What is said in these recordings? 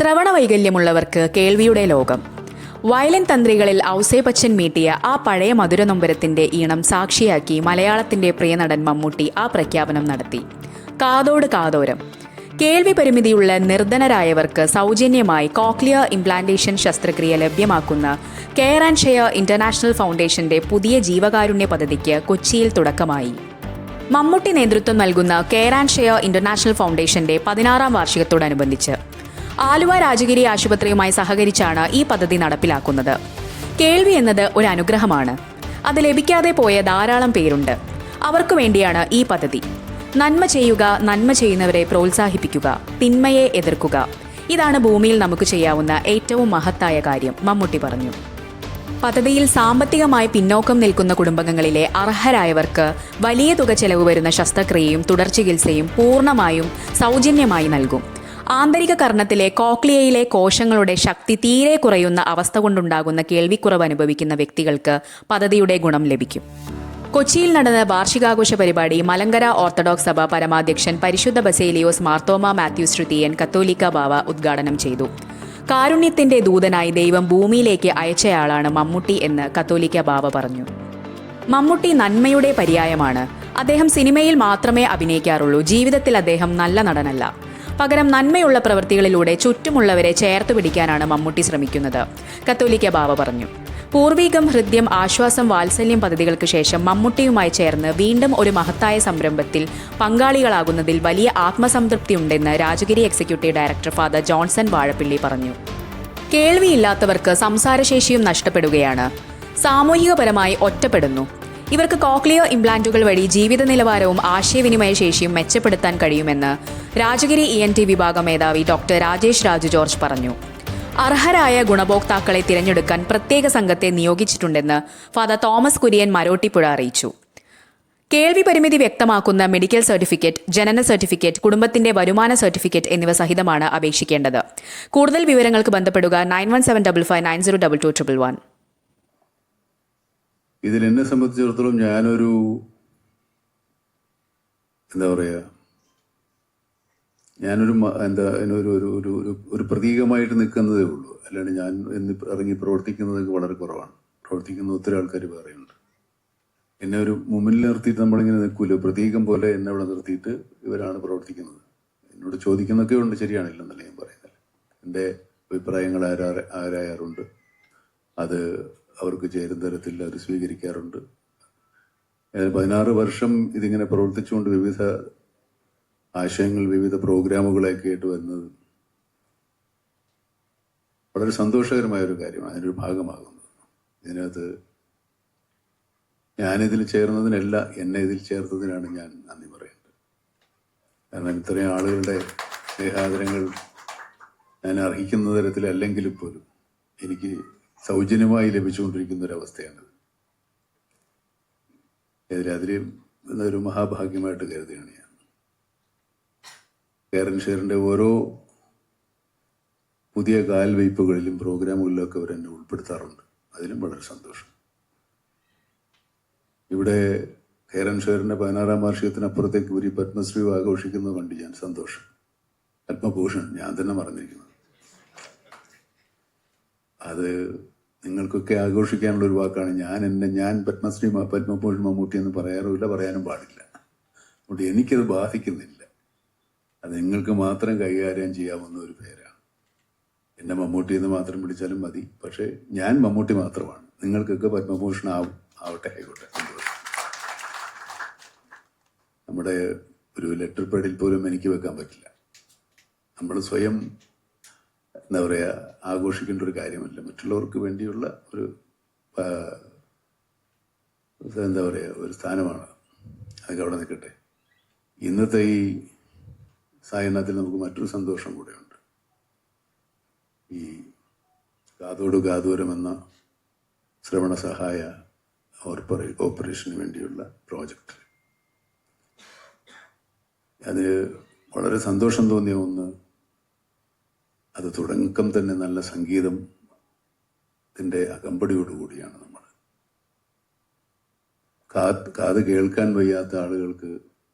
ശ്രവണവൈകല്യമുള്ളവർക്ക് കേൾവിയുടെ ലോകം. വയലിൻ തന്ത്രികളിൽ ഔസേപ്പച്ചൻ മീട്ടിയ ആ പഴയ മധുരനൊമ്പരത്തിന്റെ ഈണം സാക്ഷിയാക്കി മലയാളത്തിന്റെ പ്രിയനടൻ മമ്മൂട്ടി ആ പ്രഖ്യാപനം നടത്തി. കാതോട് കാതോരം. കേൾവി പരിമിതിയുള്ള നിർധനരായവർക്ക് സൗജന്യമായി കോക്ലിയർ ഇംപ്ലാന്റേഷൻ ശസ്ത്രക്രിയ ലഭ്യമാക്കുന്ന കെയർ ആൻഡ് ഷെയർ ഇന്റർനാഷണൽ ഫൗണ്ടേഷന്റെ പുതിയ ജീവകാരുണ്യ പദ്ധതിക്ക് കൊച്ചിയിൽ തുടക്കമായി. മമ്മൂട്ടി നേതൃത്വം നൽകുന്ന കെയർ ആൻഡ് ഷെയർ ഇന്റർനാഷണൽ ഫൗണ്ടേഷന്റെ 16ാം വാർഷികത്തോടനുബന്ധിച്ച് ആലുവ രാജഗിരി ആശുപത്രിയുമായി സഹകരിച്ചാണ് ഈ പദ്ധതി നടപ്പിലാക്കുന്നത്. കേൾവി എന്നത് ഒരു അനുഗ്രഹമാണ്. അത് ലഭിക്കാതെ പോയ ധാരാളം പേരുണ്ട്. അവർക്കു വേണ്ടിയാണ് ഈ പദ്ധതി. നന്മ ചെയ്യുക, നന്മ ചെയ്യുന്നവരെ പ്രോത്സാഹിപ്പിക്കുക, തിന്മയെ എതിർക്കുക. ഇതാണ് ഭൂമിയിൽ നമുക്ക് ചെയ്യാവുന്ന ഏറ്റവും മഹത്തായ കാര്യം, മമ്മൂട്ടി പറഞ്ഞു. പദ്ധതിയിൽ സാമ്പത്തികമായി പിന്നോക്കം നിൽക്കുന്ന കുടുംബങ്ങളിലെ അർഹരായവർക്ക് വലിയ തുക ചെലവ് വരുന്ന ശസ്ത്രക്രിയയും തുടർ ചികിത്സയും പൂർണ്ണമായും സൗജന്യമായി നൽകും. ആന്തരിക കർണത്തിലെ കോക്ലിയയിലെ കോശങ്ങളുടെ ശക്തി തീരെ കുറയുന്ന അവസ്ഥ കൊണ്ടുണ്ടാകുന്ന കേൾവിക്കുറവ് അനുഭവിക്കുന്ന വ്യക്തികൾക്ക് പദ്ധതിയുടെ ഗുണം ലഭിക്കും. കൊച്ചിയിൽ നടന്ന വാർഷികാഘോഷ പരിപാടി മലങ്കര ഓർത്തഡോക്സ് സഭ പരമാധ്യക്ഷൻ പരിശുദ്ധ ബസേലിയോസ് മാർത്തോമ മാത്യൂസ് തൃതീയൻ കത്തോലിക്ക ബാവ ഉദ്ഘാടനം ചെയ്തു. കാരുണ്യത്തിന്റെ ദൂതനായി ദൈവം ഭൂമിയിലേക്ക് അയച്ചയാളാണ് മമ്മൂട്ടി എന്ന് കത്തോലിക്ക ബാവ പറഞ്ഞു. മമ്മൂട്ടി നന്മയുടെ പര്യായമാണ്. അദ്ദേഹം സിനിമയിൽ മാത്രമേ അഭിനയിക്കാറുള്ളൂ. ജീവിതത്തിൽ അദ്ദേഹം നല്ല നടനല്ല. പകരം നന്മയുള്ള പ്രവൃത്തികളിലൂടെ ചുറ്റുമുള്ളവരെ ചേർത്ത് പിടിക്കാനാണ് മമ്മൂട്ടി ശ്രമിക്കുന്നത്, കത്തോലിക്ക ബാവ പറഞ്ഞു. പൂർവീകം, ഹൃദ്യം, ആശ്വാസം, വാത്സല്യം പദ്ധതികൾക്ക് ശേഷം മമ്മൂട്ടിയുമായി ചേർന്ന് വീണ്ടും ഒരു മഹത്തായ സംരംഭത്തിൽ പങ്കാളികളാകുന്നതിൽ വലിയ ആത്മസംതൃപ്തിയുണ്ടെന്ന് Rajagiri executive director father Johnson Vazhappilly പറഞ്ഞു. കേൾവിയില്ലാത്തവർക്ക് സംസാരശേഷിയും നഷ്ടപ്പെടുകയാണ്. സാമൂഹികപരമായി ഒറ്റപ്പെടുന്നു. ഇവർക്ക് കോക്ലിയർ ഇംപ്ലാന്റുകൾ വഴി ജീവിത നിലവാരവും ആശയവിനിമയ ശേഷിയും മെച്ചപ്പെടുത്താൻ കഴിയുമെന്ന് രാജഗിരി ENT വിഭാഗം മേധാവി ഡോക്ടർ രാജേഷ് രാജു ജോർജ് പറഞ്ഞു. അർഹരായ ഗുണഭോക്താക്കളെ തിരഞ്ഞെടുക്കാൻ പ്രത്യേക സംഘത്തെ നിയോഗിച്ചിട്ടുണ്ടെന്ന് ഫാദർ തോമസ് കുര്യൻ മരോട്ടിപ്പുഴ അറിയിച്ചു. കേൾവി പരിമിതി വ്യക്തമാക്കുന്ന മെഡിക്കൽ സർട്ടിഫിക്കറ്റ്, ജനന സർട്ടിഫിക്കറ്റ്, കുടുംബത്തിന്റെ വരുമാന സർട്ടിഫിക്കറ്റ് എന്നിവ സഹിതമാണ് അപേക്ഷിക്കേണ്ടത്. കൂടുതൽ വിവരങ്ങൾക്ക് ബന്ധപ്പെടുക 9175590221. ഇതിൽ എന്നെ സംബന്ധിച്ചിടത്തോളം ഞാനൊരു ഒരു പ്രതീകമായിട്ട് നിൽക്കുന്നതേ ഉള്ളൂ. അല്ലാണ്ട് ഞാൻ ഇറങ്ങി പ്രവർത്തിക്കുന്നതൊക്കെ വളരെ കുറവാണ്. പ്രവർത്തിക്കുന്ന ഒത്തിരി ആൾക്കാർ വേറെയുണ്ട്. എന്നെ ഒരു മുമ്പിൽ നിർത്തിയിട്ട് നമ്മളിങ്ങനെ നിൽക്കൂല്ലോ, പ്രതീകം പോലെ എന്നെ അവിടെ നിർത്തിയിട്ട് ഇവരാണ് പ്രവർത്തിക്കുന്നത്. എന്നോട് ചോദിക്കുന്നൊക്കെ ഉണ്ട്, ശരിയാണില്ലെന്നല്ല ഞാൻ പറയുന്നത്. എൻ്റെ അഭിപ്രായങ്ങൾ ആരായാറുണ്ട്. അത് അവർക്ക് ചേരുന്ന തരത്തിൽ അവർ സ്വീകരിക്കാറുണ്ട്. 16 വർഷം ഇതിങ്ങനെ പ്രവർത്തിച്ചുകൊണ്ട് വിവിധ ആശയങ്ങൾ, വിവിധ പ്രോഗ്രാമുകളൊക്കെ ആയിട്ട് വരുന്നത് വളരെ സന്തോഷകരമായ ഒരു കാര്യമാണ്. അതിനൊരു ഭാഗമാകുന്നത്. ഇതിനകത്ത് ഞാനിതിൽ ചേർന്നതിനല്ല, എന്നെ ഇതിൽ ചേർത്തതിനാണ് ഞാൻ നന്ദി പറയേണ്ടത്. കാരണം ഇത്രയും ആളുകളുടെ സ്നേഹാദരങ്ങൾ ഞാൻ അർഹിക്കുന്ന തരത്തിലല്ലെങ്കിലും പോലും എനിക്ക് സൗജന്യമായി ലഭിച്ചുകൊണ്ടിരിക്കുന്ന ഒരവസ്ഥയാണിത്. അതിലൊരു മഹാഭാഗ്യമായിട്ട് കരുതുകയാണ് ഞാൻ. കെയർ ആൻഡ് ഷെയറിന്റെ ഓരോ പുതിയ കാൽവയ്പ്പുകളിലും പ്രോഗ്രാമുകളിലൊക്കെ അവരെന്നെ ഉൾപ്പെടുത്താറുണ്ട്. അതിലും വളരെ സന്തോഷം. ഇവിടെ കെയർ ആൻഡ് ഷെയറിന്റെ 16ാം വാർഷികത്തിനപ്പുറത്തേക്ക് ഒരു പത്മശ്രീ ആഘോഷിക്കുന്നത് കണ്ട് ഞാൻ സന്തോഷം. പത്മഭൂഷൺ ഞാൻ തന്നെ മറന്നിരിക്കുന്നത്. അത് നിങ്ങൾക്കൊക്കെ ആഘോഷിക്കാനുള്ള ഒരു വാക്കാണ്. ഞാൻ പത്മഭൂഷൺ മമ്മൂട്ടി എന്ന് പറയാറുമില്ല, പറയാനും പാടില്ല. അതുകൊണ്ട് എനിക്കത് ബാധിക്കുന്നില്ല. അത് നിങ്ങൾക്ക് മാത്രം കൈകാര്യം ചെയ്യാവുന്ന ഒരു പേരാണ്. എന്നെ മമ്മൂട്ടി എന്ന് മാത്രം വിളിച്ചാലും മതി. പക്ഷേ ഞാൻ മമ്മൂട്ടി മാത്രമാണ്. നിങ്ങൾക്കൊക്കെ പത്മഭൂഷൺ ആവട്ടെ, ആയിക്കോട്ടെ. നമ്മുടെ ഒരു ലെറ്റർ പാഡിൽ പോലും എനിക്ക് വെക്കാൻ പറ്റില്ല. നമ്മൾ സ്വയം ആഘോഷിക്കേണ്ട ഒരു കാര്യമല്ല. മറ്റുള്ളവർക്ക് വേണ്ടിയുള്ള ഒരു ഒരു സ്ഥാനമാണ്. അതൊക്കെ അവിടെ നിൽക്കട്ടെ. ഇന്നത്തെ ഈ സായനത്തിൽ നമുക്ക് മറ്റൊരു സന്തോഷം കൂടെയുണ്ട്. ഈ കാതോട് കാതോരം എന്ന ശ്രവണ സഹായ ഓപ്പറേഷന് വേണ്ടിയുള്ള പ്രോജക്റ്റ്. അത് വളരെ സന്തോഷം തോന്നിയ ഒന്ന്. അത് തുടക്കം തന്നെ നല്ല സംഗീതത്തിൻ്റെ അകമ്പടിയോടുകൂടിയാണ് നമ്മൾ. കാത് കേൾക്കാൻ വയ്യാത്ത ആളുകൾക്ക്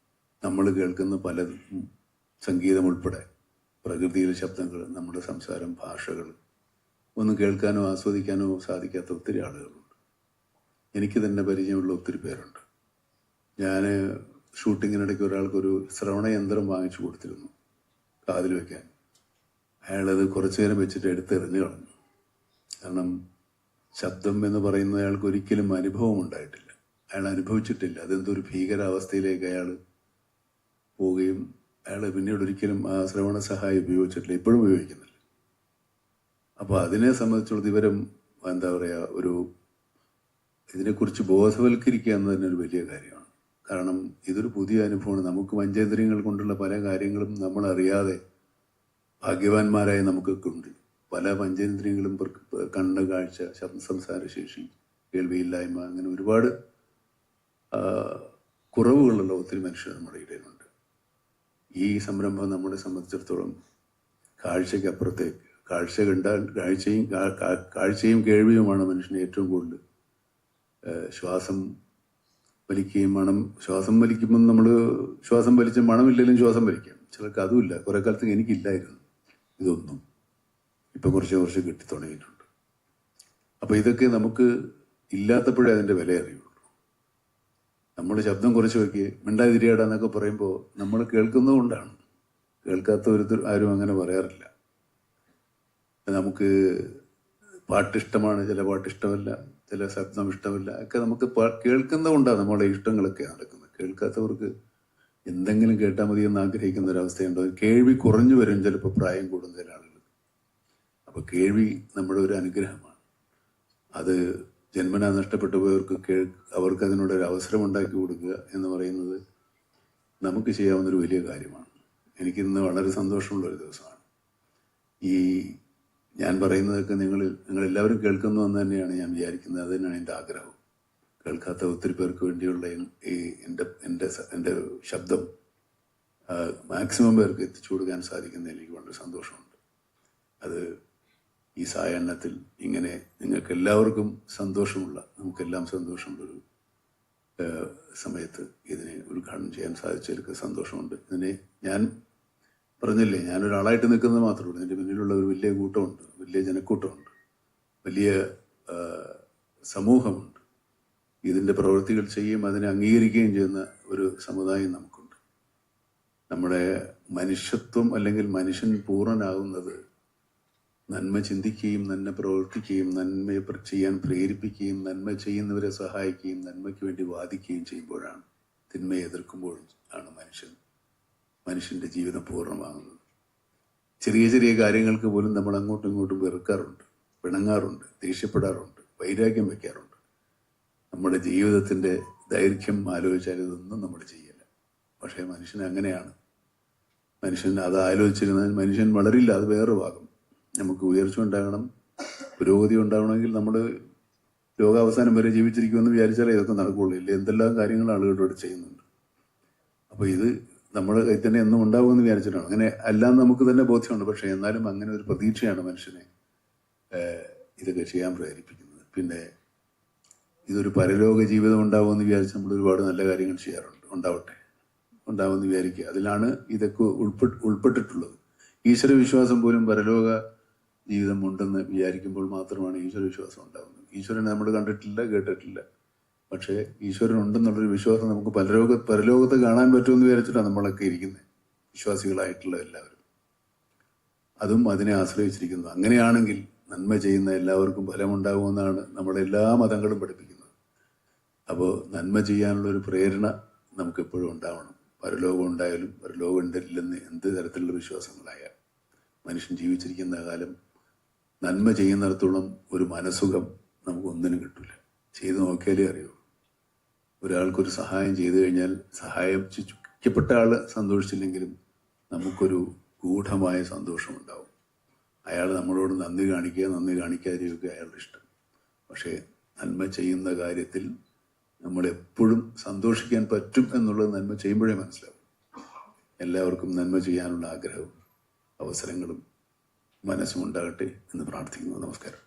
നമ്മൾ കേൾക്കുന്ന പല സംഗീതം ഉൾപ്പെടെ പ്രകൃതിയിലെ ശബ്ദങ്ങൾ, നമ്മുടെ സംസാരം, ഭാഷകൾ ഒന്നും കേൾക്കാനോ ആസ്വദിക്കാനോ സാധിക്കാത്ത ഒത്തിരി ആളുകളുണ്ട്. എനിക്ക് തന്നെ പരിചയമുള്ള ഒത്തിരി പേരുണ്ട്. ഞാൻ ഷൂട്ടിങ്ങിനിടയ്ക്ക് ഒരാൾക്കൊരു ശ്രവണയന്ത്രം വാങ്ങിച്ചു കൊടുത്തിരുന്നു കാതിൽ വയ്ക്കാൻ. അയാളത് കുറച്ചു നേരം വെച്ചിട്ട് എടുത്തെറിഞ്ഞു കളഞ്ഞു. കാരണം ശബ്ദം എന്ന് പറയുന്നത് അയാൾക്ക് ഒരിക്കലും അനുഭവം ഉണ്ടായിട്ടില്ല, അയാൾ അനുഭവിച്ചിട്ടില്ല. അതെന്തൊരു ഭീകരാവസ്ഥയിലേക്ക് അയാൾ പോവുകയും അയാൾ പിന്നീട് ഒരിക്കലും ആ ശ്രവണ സഹായം ഉപയോഗിച്ചിട്ടില്ല, ഇപ്പോഴും ഉപയോഗിക്കുന്നില്ല. അപ്പോൾ അതിനെ സംബന്ധിച്ചുള്ള ഇവരും എന്താ പറയുക, ഇതിനെക്കുറിച്ച് ബോധവൽക്കരിക്കുക എന്ന് തന്നെ ഒരു വലിയ കാര്യമാണ്. കാരണം ഇതൊരു പുതിയ അനുഭവമാണ്. നമുക്ക് പഞ്ചേന്ദ്രിയങ്ങൾ കൊണ്ടുള്ള പല കാര്യങ്ങളും നമ്മളറിയാതെ ഭാഗ്യവാന്മാരായ നമുക്കൊക്കെ ഉണ്ട്. പല പഞ്ചേന്ദ്രിയങ്ങളും കണ്ണ്, കാഴ്ച, സംസാരശേഷി, കേൾവിയില്ലായ്മ, അങ്ങനെ ഒരുപാട് കുറവുകളുള്ള ഒത്തിരി മനുഷ്യർ നമ്മുടെ ഇടയിലുണ്ട്. ഈ സംരംഭം നമ്മളെ സംബന്ധിച്ചിടത്തോളം കാഴ്ചയ്ക്കപ്പുറത്തേക്ക്, കാഴ്ച കണ്ടാൽ കാഴ്ചയും കേൾവിയുമാണ് മനുഷ്യനെ ഏറ്റവും കൂടുതൽ ശ്വാസം വലിക്കുകയും ശ്വാസം വലിക്കുമ്പോൾ നമ്മൾ ശ്വാസം വലിച്ച് മണമില്ലെങ്കിലും ശ്വാസം വലിക്കാം. ചിലർക്ക് അതുമില്ല. കുറെ കാലത്ത് എനിക്കില്ലായിരുന്നു ഇതൊന്നും. ഇപ്പം കുറച്ച് കിട്ടി തുടങ്ങിയിട്ടുണ്ട്. അപ്പോൾ ഇതൊക്കെ നമുക്ക് ഇല്ലാത്തപ്പോഴേ അതിൻ്റെ വില അറിയുള്ളൂ. നമ്മൾ ശബ്ദം കുറച്ച് വയ്ക്കുക, മിണ്ടാതിരിയാടാന്നൊക്കെ പറയുമ്പോൾ നമ്മൾ കേൾക്കുന്നത് കൊണ്ടാണ്. കേൾക്കാത്ത ആരും അങ്ങനെ പറയാറില്ല. നമുക്ക് പാട്ടിഷ്ടമാണ്, ചില പാട്ടിഷ്ടമല്ല, ചില ശബ്ദം ഇഷ്ടമില്ല, ഒക്കെ നമുക്ക് കേൾക്കുന്നത് കൊണ്ടാണ് നമ്മളെ ഇഷ്ടങ്ങളൊക്കെ നടക്കുന്നത്. കേൾക്കാത്തവർക്ക് എന്തെങ്കിലും കേട്ടാൽ മതി എന്ന് ആഗ്രഹിക്കുന്ന ഒരവസ്ഥയുണ്ടാവും. കേൾവി കുറഞ്ഞു വരും ചിലപ്പോൾ പ്രായം കൂടുന്ന ചില ആളുകൾ. അപ്പോൾ കേൾവി നമ്മുടെ ഒരു അനുഗ്രഹമാണ്. അത് ജന്മനാ നഷ്ടപ്പെട്ടു പോയവർക്ക് അവർക്ക് അതിനോടൊരു അവസരം ഉണ്ടാക്കി കൊടുക്കുക എന്ന് പറയുന്നത് നമുക്ക് ചെയ്യാവുന്നൊരു വലിയ കാര്യമാണ്. എനിക്കിന്ന് വളരെ സന്തോഷമുള്ളൊരു ദിവസമാണ്. ഈ ഞാൻ പറയുന്നതൊക്കെ നിങ്ങളെല്ലാവരും കേൾക്കുന്നു എന്ന് തന്നെയാണ് ഞാൻ വിചാരിക്കുന്നത്. അത് തന്നെയാണ് എൻ്റെ ആഗ്രഹം. കേൾക്കാത്ത ഒത്തിരി പേർക്ക് വേണ്ടിയുള്ള ഈ എൻ്റെ ശബ്ദം മാക്സിമം പേർക്ക് എത്തിച്ചു കൊടുക്കാൻ സാധിക്കുന്നതിൽ എനിക്ക് വളരെ സന്തോഷമുണ്ട്. അത് ഈ സായാഹ്നത്തിൽ ഇങ്ങനെ നിങ്ങൾക്ക് എല്ലാവർക്കും സന്തോഷമുള്ള, നമുക്കെല്ലാം സന്തോഷമുള്ളൊരു സമയത്ത് ഇതിനെ ഉദ്ഘാടനം ചെയ്യാൻ സാധിച്ചതിലേക്ക് സന്തോഷമുണ്ട്. ഇതിനെ ഞാൻ പറഞ്ഞില്ലേ, ഞാനൊരാളായിട്ട് നിൽക്കുന്നത് മാത്രമേ ഉള്ളൂ. എൻ്റെ പിന്നിലുള്ള ഒരു വലിയ കൂട്ടമുണ്ട്, വലിയ ജനക്കൂട്ടമുണ്ട്, വലിയ സമൂഹമുണ്ട്. ഇതിൻ്റെ പ്രവൃത്തികൾ ചെയ്യുകയും അതിനെ അംഗീകരിക്കുകയും ചെയ്യുന്ന ഒരു സമുദായം നമുക്കുണ്ട്. നമ്മുടെ മനുഷ്യത്വം അല്ലെങ്കിൽ മനുഷ്യൻ പൂർണ്ണനാകുന്നത് നന്മ ചിന്തിക്കുകയും നന്മ പ്രവർത്തിക്കുകയും നന്മയെ ചെയ്യാൻ പ്രേരിപ്പിക്കുകയും നന്മ ചെയ്യുന്നവരെ സഹായിക്കുകയും നന്മയ്ക്ക് വേണ്ടി വാദിക്കുകയും ചെയ്യുമ്പോഴാണ്. തിന്മയെ എതിർക്കുമ്പോഴും ആണ് മനുഷ്യൻ്റെ ജീവിതം പൂർണ്ണമാകുന്നത്. ചെറിയ ചെറിയ കാര്യങ്ങൾക്ക് പോലും നമ്മൾ അങ്ങോട്ടും ഇങ്ങോട്ടും വെറുക്കാറുണ്ട്, പിണങ്ങാറുണ്ട്, ദേഷ്യപ്പെടാറുണ്ട്, വൈരാഗ്യം വയ്ക്കാറുണ്ട്. നമ്മുടെ ജീവിതത്തിൻ്റെ ദൈർഘ്യം ആലോചിച്ചാൽ ഇതൊന്നും നമ്മൾ ചെയ്യില്ല. പക്ഷേ മനുഷ്യൻ അങ്ങനെയാണ്. മനുഷ്യൻ അത് ആലോചിച്ചിരുന്നാൽ മനുഷ്യൻ വളരില്ല. അത് വേറെ ഭാഗം. നമുക്ക് ഉയർച്ച ഉണ്ടാകണം, പുരോഗതി ഉണ്ടാകണമെങ്കിൽ നമ്മൾ ലോകാവസാനം വരെ ജീവിച്ചിരിക്കുമെന്ന് വിചാരിച്ചാലേ ഇതൊക്കെ നടക്കുകയുള്ളൂ. ഇല്ല, എന്തെല്ലാം കാര്യങ്ങൾ ആളുകളോട് ചെയ്യുന്നുണ്ട്. അപ്പോൾ ഇത് നമ്മുടെ കയ്യിൽ തന്നെ എന്നും ഉണ്ടാകുമെന്ന് വിചാരിച്ചിട്ടാണ്. അങ്ങനെ അല്ലാന്ന് നമുക്ക് തന്നെ ബോധ്യമുണ്ട്. പക്ഷേ എന്നാലും അങ്ങനെ ഒരു പ്രതീക്ഷയാണ് മനുഷ്യനെ ഇതൊക്കെ ചെയ്യാൻ പ്രേരിപ്പിക്കുന്നത്. പിന്നെ ഇതൊരു പരലോക ജീവിതം ഉണ്ടാവുമെന്ന് വിചാരിച്ച് നമ്മൾ ഒരുപാട് നല്ല കാര്യങ്ങൾ ചെയ്യാറുണ്ട്. ഉണ്ടാവുമെന്ന് വിചാരിക്കുക. അതിലാണ് ഇതൊക്കെ ഉൾപ്പെട്ടിട്ടുള്ളത്. ഈശ്വരവിശ്വാസം പോലും പരലോക ജീവിതം ഉണ്ടെന്ന് വിചാരിക്കുമ്പോൾ മാത്രമാണ് ഈശ്വരവിശ്വാസം ഉണ്ടാകുന്നത്. ഈശ്വരനെ നമ്മൾ കണ്ടിട്ടില്ല, കേട്ടിട്ടില്ല. പക്ഷേ ഈശ്വരൻ ഉണ്ടെന്നുള്ളൊരു വിശ്വാസം നമുക്ക് പരലോകത്ത് കാണാൻ പറ്റുമെന്ന് വിചാരിച്ചിട്ടാണ് നമ്മളൊക്കെ ഇരിക്കുന്നത്, വിശ്വാസികളായിട്ടുള്ള എല്ലാവരും. അതും അതിനെ ആശ്രയിച്ചിരിക്കുന്നു. അങ്ങനെയാണെങ്കിൽ നന്മ ചെയ്യുന്ന എല്ലാവർക്കും ഫലമുണ്ടാകുമെന്നാണ് നമ്മുടെ എല്ലാ മതങ്ങളും പഠിപ്പിക്കുന്നത്. അപ്പോൾ നന്മ ചെയ്യാനുള്ളൊരു പ്രേരണ നമുക്കെപ്പോഴും ഉണ്ടാവണം. പരലോകം ഉണ്ടായാലും പരലോകം ഉണ്ടില്ലെന്ന് എന്ത് തരത്തിലുള്ള വിശ്വാസങ്ങളായാലും മനുഷ്യൻ ജീവിച്ചിരിക്കുന്ന കാലം നന്മ ചെയ്യുന്നിടത്തോളം ഒരു മനസുഖം നമുക്കൊന്നിനും കിട്ടില്ല. ചെയ്ത് നോക്കിയാലേ അറിയൂ. ഒരാൾക്കൊരു സഹായം ചെയ്തു കഴിഞ്ഞാൽ സഹായിക്കപ്പെട്ട ആൾ സന്തോഷിച്ചില്ലെങ്കിലും നമുക്കൊരു ഗൂഢമായ സന്തോഷമുണ്ടാവും. അയാൾ നമ്മളോട് നന്ദി കാണിക്കാതിരിക്കുക അയാളുടെ ഇഷ്ടം. പക്ഷേ നന്മ ചെയ്യുന്ന കാര്യത്തിൽ നമ്മളെപ്പോഴും സന്തോഷിക്കാൻ പറ്റും എന്നുള്ളത് നന്മ ചെയ്യുമ്പോഴേ മനസ്സിലാവും. എല്ലാവർക്കും നന്മ ചെയ്യാനുള്ള ആഗ്രഹവും അവസരങ്ങളും മനസ്സും ഉണ്ടാകട്ടെ എന്ന് പ്രാർത്ഥിക്കുന്നു. നമസ്കാരം.